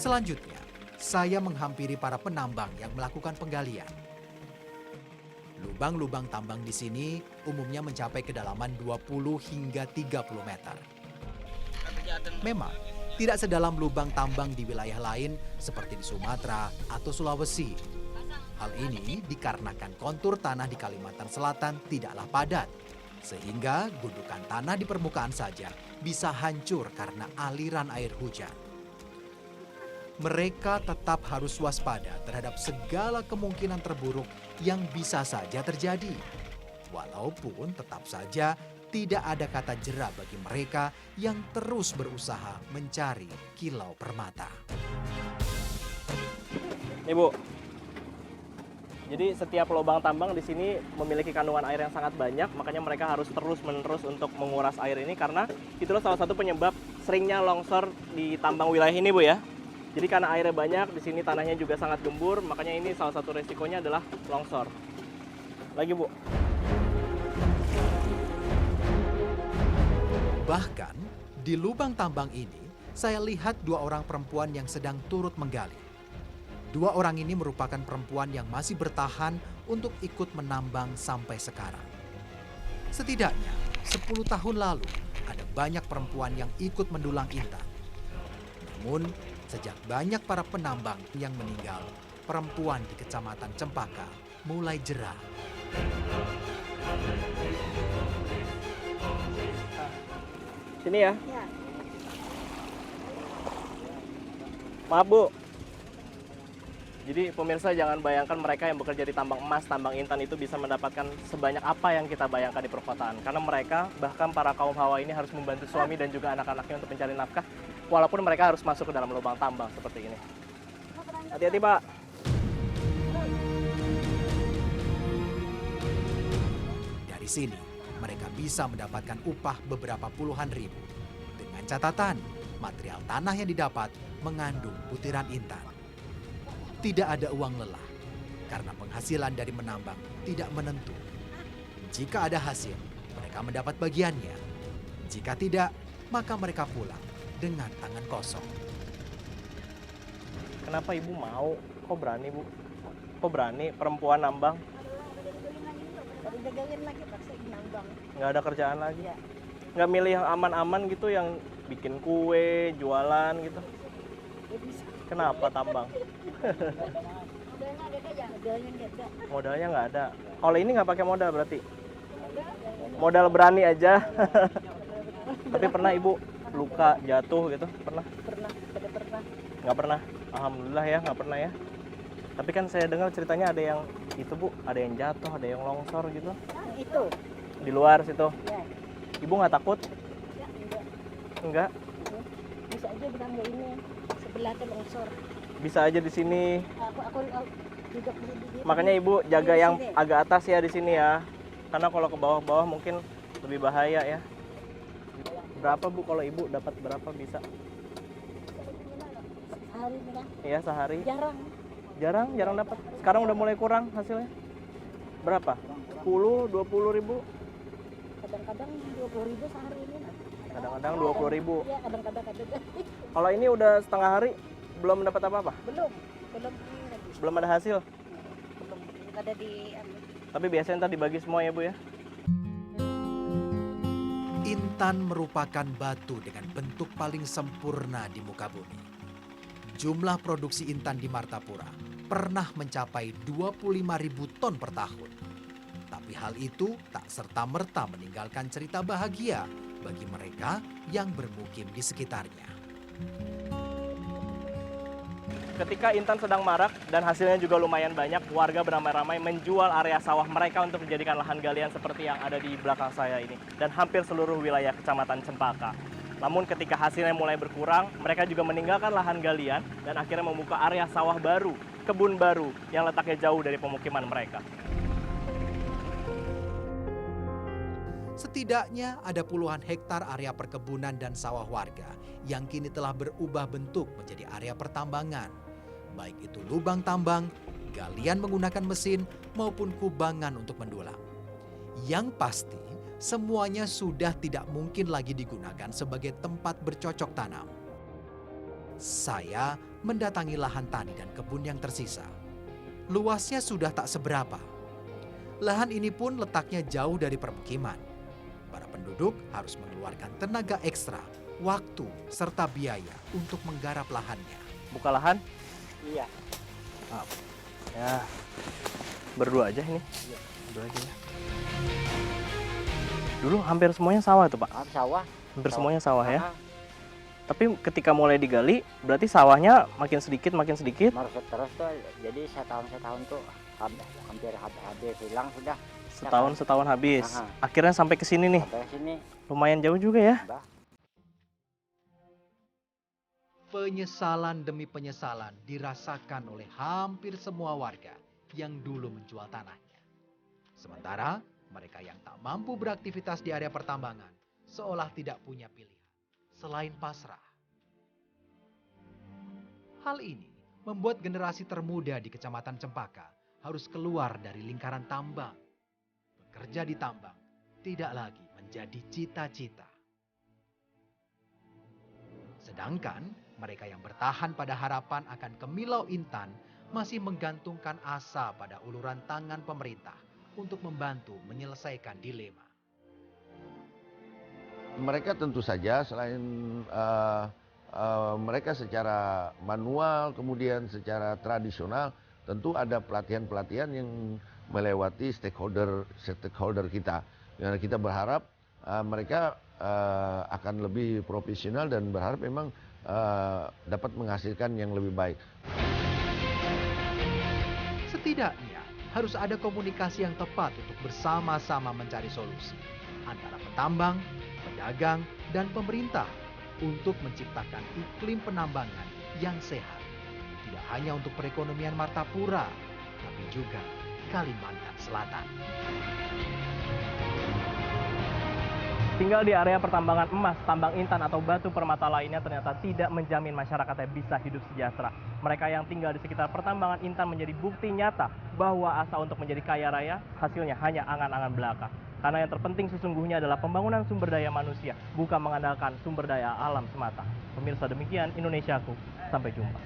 Selanjutnya, saya menghampiri para penambang yang melakukan penggalian. Lubang-lubang tambang di sini umumnya mencapai kedalaman 20 hingga 30 meter. Memang, tidak sedalam lubang tambang di wilayah lain seperti di Sumatera atau Sulawesi. Hal ini dikarenakan kontur tanah di Kalimantan Selatan tidaklah padat, sehingga gundukan tanah di permukaan saja bisa hancur karena aliran air hujan. Mereka tetap harus waspada terhadap segala kemungkinan terburuk yang bisa saja terjadi. Walaupun tetap saja tidak ada kata jera bagi mereka yang terus berusaha mencari kilau permata. Ibu, jadi setiap lubang tambang di sini memiliki kandungan air yang sangat banyak, makanya mereka harus terus-menerus untuk menguras air ini karena itulah salah satu penyebab seringnya longsor di tambang wilayah ini, Bu ya. Jadi karena airnya banyak, di sini tanahnya juga sangat gembur, makanya ini salah satu resikonya adalah longsor. Lagi, Bu. Bahkan di lubang tambang ini, saya lihat dua orang perempuan yang sedang turut menggali. Dua orang ini merupakan perempuan yang masih bertahan untuk ikut menambang sampai sekarang. Setidaknya 10 tahun lalu, ada banyak perempuan yang ikut mendulang intan. Namun, sejak banyak para penambang yang meninggal, perempuan di Kecamatan Cempaka mulai jera. Sini ya. Ya, Maaf, Bu. Jadi pemirsa jangan bayangkan mereka yang bekerja di tambang emas, tambang intan itu bisa mendapatkan sebanyak apa yang kita bayangkan di perkotaan. Karena mereka, bahkan para kaum hawa ini harus membantu suami dan juga anak-anaknya untuk mencari nafkah. Walaupun mereka harus masuk ke dalam lubang tambang seperti ini. Hati-hati, Pak. Dari sini, mereka bisa mendapatkan upah beberapa puluhan ribu. Dengan catatan, material tanah yang didapat mengandung butiran intan. Tidak ada uang lelah, karena penghasilan dari menambang tidak menentu. Jika ada hasil, mereka mendapat bagiannya. Jika tidak, maka mereka pulang dengan tangan kosong. Kenapa Ibu mau? Kok berani, Bu? Kok berani perempuan nambang? baru dagangin lagi paksa nambang. Nggak ada kerjaan lagi? Ya, Nggak milih yang aman-aman gitu, yang bikin kue, jualan gitu? ya bisa. Kenapa tambang? Modalnya ada ya, modalnya nggak ada. Modalnya nggak ada. Kalau ini nggak pakai modal berarti? Modal berani aja. Tapi pernah Ibu luka, jatuh gitu? Pernah? Pernah, ada pernah. Nggak pernah? Alhamdulillah ya, nggak pernah ya. Tapi kan saya dengar ceritanya ada yang itu, Bu, ada yang jatuh, ada yang longsor gitu. Nah, itu. Di luar situ. Ya, Ibu nggak takut? ya enggak. Enggak. Bisa aja bilang nggak ini. Sebelah tuh longsor. Bisa aja di sini. Aku duduk di Makanya Ibu jaga Di yang sini. agak atas ya di sini ya. Karena kalau ke bawah-bawah mungkin lebih bahaya ya. Berapa, Bu, kalau Ibu dapat berapa bisa? Sehari merah. Iya, sehari. Jarang. Jarang dapat. Sekarang udah mulai kurang hasilnya. Berapa? 10, 20 ribu? Kadang-kadang 20.000 sehari ini. Kadang-kadang 20 ribu. Ya, kadang-kadang ada. Kalau ini udah setengah hari belum mendapat apa-apa? Belum ini lagi. Belum ada hasil. Belum ada di Tapi biasanya ntar dibagi semua ya, Bu ya. Intan merupakan batu dengan bentuk paling sempurna di muka bumi. Jumlah produksi intan di Martapura pernah mencapai 25.000 ton per tahun. Tapi hal itu tak serta-merta meninggalkan cerita bahagia bagi mereka yang bermukim di sekitarnya. Ketika intan sedang marak dan hasilnya juga lumayan banyak, warga beramai-ramai menjual area sawah mereka untuk dijadikan lahan galian seperti yang ada di belakang saya ini. Dan hampir seluruh wilayah Kecamatan Cempaka. Namun ketika hasilnya mulai berkurang, mereka juga meninggalkan lahan galian dan akhirnya membuka area sawah baru, kebun baru yang letaknya jauh dari pemukiman mereka. Setidaknya ada puluhan hektar area perkebunan dan sawah warga yang kini telah berubah bentuk menjadi area pertambangan. Baik itu lubang tambang, galian menggunakan mesin, maupun kubangan untuk mendulang. Yang pasti, semuanya sudah tidak mungkin lagi digunakan sebagai tempat bercocok tanam. Saya mendatangi lahan tani dan kebun yang tersisa. Luasnya sudah tak seberapa. Lahan ini pun letaknya jauh dari permukiman. Para penduduk harus mengeluarkan tenaga ekstra, waktu, serta biaya untuk menggarap lahannya. Buka lahan? Iya. Ya, berdua aja ini. Iya. Berdua aja ya. Dulu hampir semuanya sawah tuh Pak? Sawah. Hampir semuanya sawah ya? Ah, Tapi ketika mulai digali, berarti sawahnya makin sedikit. Meresap terus tuh, jadi setahun tuh hampir habis hilang sudah. Setahun habis. Aha. Akhirnya sampai ke sini nih. Sampai sini. Lumayan jauh juga ya. Mbah. Penyesalan demi penyesalan dirasakan oleh hampir semua warga yang dulu menjual tanahnya. Sementara mereka yang tak mampu beraktivitas di area pertambangan seolah tidak punya pilihan selain pasrah. Hal ini membuat generasi termuda di Kecamatan Cempaka harus keluar dari lingkaran tambang. Bekerja di tambang tidak lagi menjadi cita-cita. Sedangkan mereka yang bertahan pada harapan akan Kemilau Intan masih menggantungkan asa pada uluran tangan pemerintah untuk membantu menyelesaikan dilema. Mereka tentu saja selain mereka secara manual kemudian secara tradisional tentu ada pelatihan-pelatihan yang melewati stakeholder kita. Dan kita berharap mereka akan lebih profesional dan berharap memang dapat menghasilkan yang lebih baik. Setidaknya harus ada komunikasi yang tepat untuk bersama-sama mencari solusi antara petambang, pedagang, dan pemerintah untuk menciptakan iklim penambangan yang sehat. Tidak hanya untuk perekonomian Martapura, tapi juga Kalimantan Selatan. Tinggal di area pertambangan emas, tambang intan atau batu permata lainnya ternyata tidak menjamin masyarakatnya bisa hidup sejahtera. Mereka yang tinggal di sekitar pertambangan intan menjadi bukti nyata bahwa asa untuk menjadi kaya raya hasilnya hanya angan-angan belaka. Karena yang terpenting sesungguhnya adalah pembangunan sumber daya manusia, bukan mengandalkan sumber daya alam semata. Pemirsa, demikian Indonesiaku. Sampai jumpa.